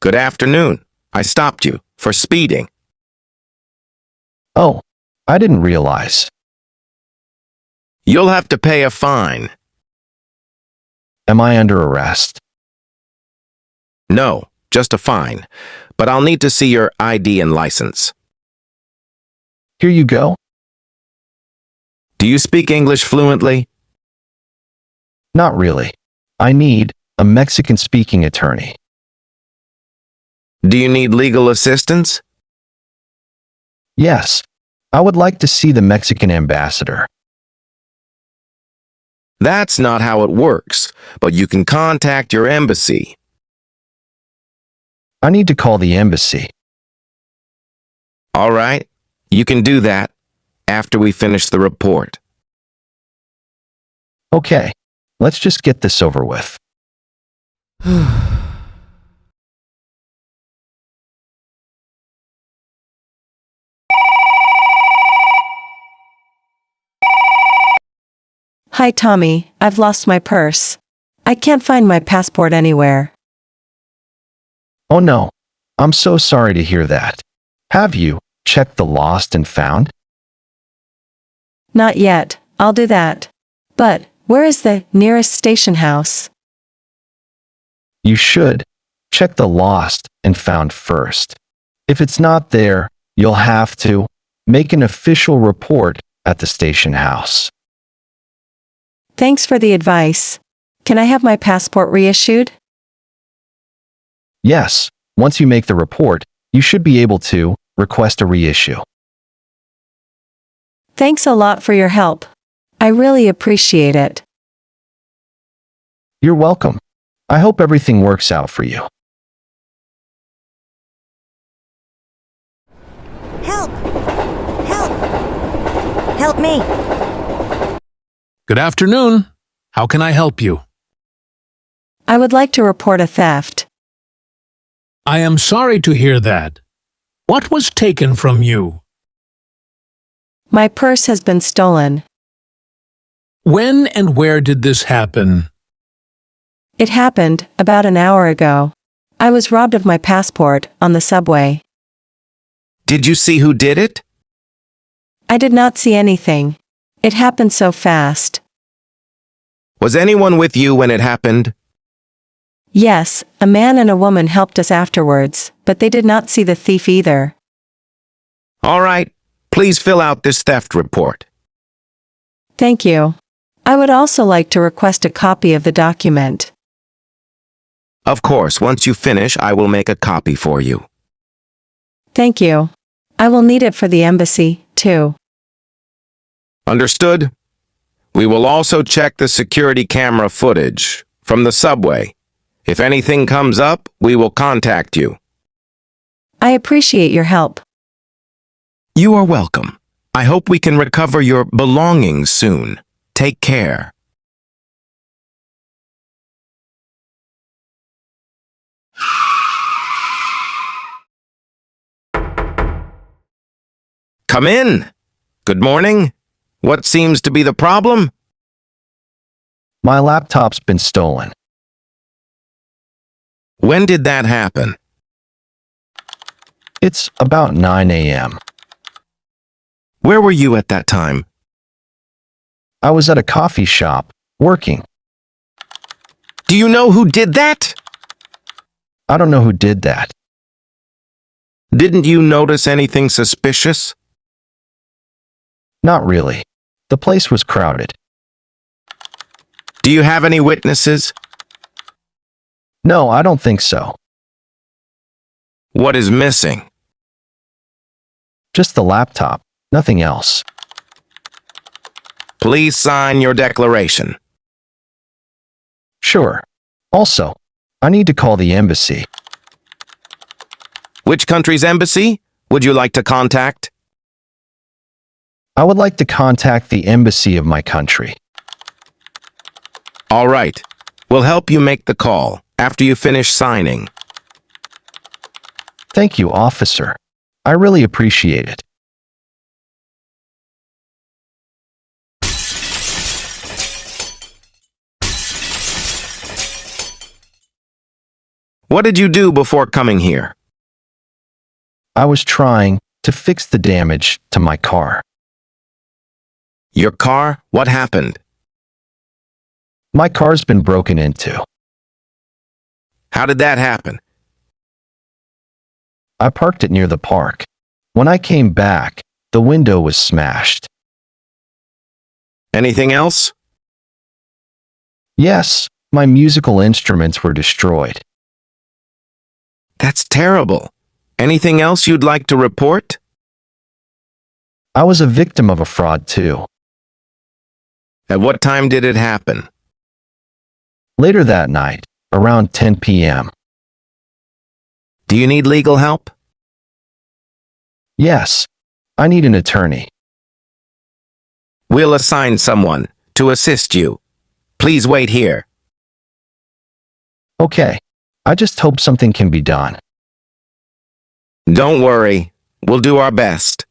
Good afternoon. I stopped you for speeding. Oh, I didn't realize. You'll have to pay a fine. Am I under arrest? No, just a fine. But I'll need to see your ID and license. Here you go. Do you speak English fluently? Not really. I need a Mexican-speaking attorney. Do you need legal assistance? Yes, I would like to see the Mexican ambassador. That's not how it works, but you can contact your embassy. I need to call the embassy. All right, you can do that after we finish the report. Okay, let's just get this over with. Hi, Tommy. I've lost my purse. I can't find my passport anywhere. Oh no, I'm so sorry to hear that. Have you checked the lost and found? Not yet. I'll do that. But where is the nearest station house? You should check the lost and found first. If it's not there, you'll have to make an official report at the station house. Thanks for the advice. Can I have my passport reissued? Yes, once you make the report, you should be able to request a reissue. Thanks a lot for your help. I really appreciate it. You're welcome. I hope everything works out for you. Help! Help! Help me! Good afternoon. How can I help you? I would like to report a theft. I am sorry to hear that. What was taken from you? My purse has been stolen. When and where did this happen? It happened about an hour ago. I was robbed of my passport on the subway. Did you see who did it? I did not see anything. It happened so fast. Was anyone with you when it happened? Yes, a man and a woman helped us afterwards, but they did not see the thief either. All right, please fill out this theft report. Thank you. I would also like to request a copy of the document. Of course, once you finish, I will make a copy for you. Thank you. I will need it for the embassy, too. Understood? We will also check the security camera footage from the subway. If anything comes up, we will contact you. I appreciate your help. You are welcome. I hope we can recover your belongings soon. Take care. Come in. Good morning. What seems to be the problem? My laptop's been stolen. When did that happen? It's about 9 a.m. Where were you at that time? I was at a coffee shop, working. Do you know who did that? I don't know who did that. Didn't you notice anything suspicious? Not really. The place was crowded. Do you have any witnesses? No, I don't think so. What is missing? Just the laptop, nothing else. Please sign your declaration. Sure. Also, I need to call the embassy. Which country's embassy would you like to contact? I would like to contact the embassy of my country. All right. We'll help you make the call after you finish signing. Thank you, officer. I really appreciate it. What did you do before coming here? I was trying to fix the damage to my car. Your car? What happened? My car's been broken into. How did that happen? I parked it near the park. When I came back, the window was smashed. Anything else? Yes, my musical instruments were destroyed. That's terrible. Anything else you'd like to report? I was a victim of a fraud too. At what time did it happen? Later that night, around 10 p.m. Do you need legal help? Yes, I need an attorney. We'll assign someone to assist you. Please wait here. Okay, I just hope something can be done. Don't worry. We'll do our best.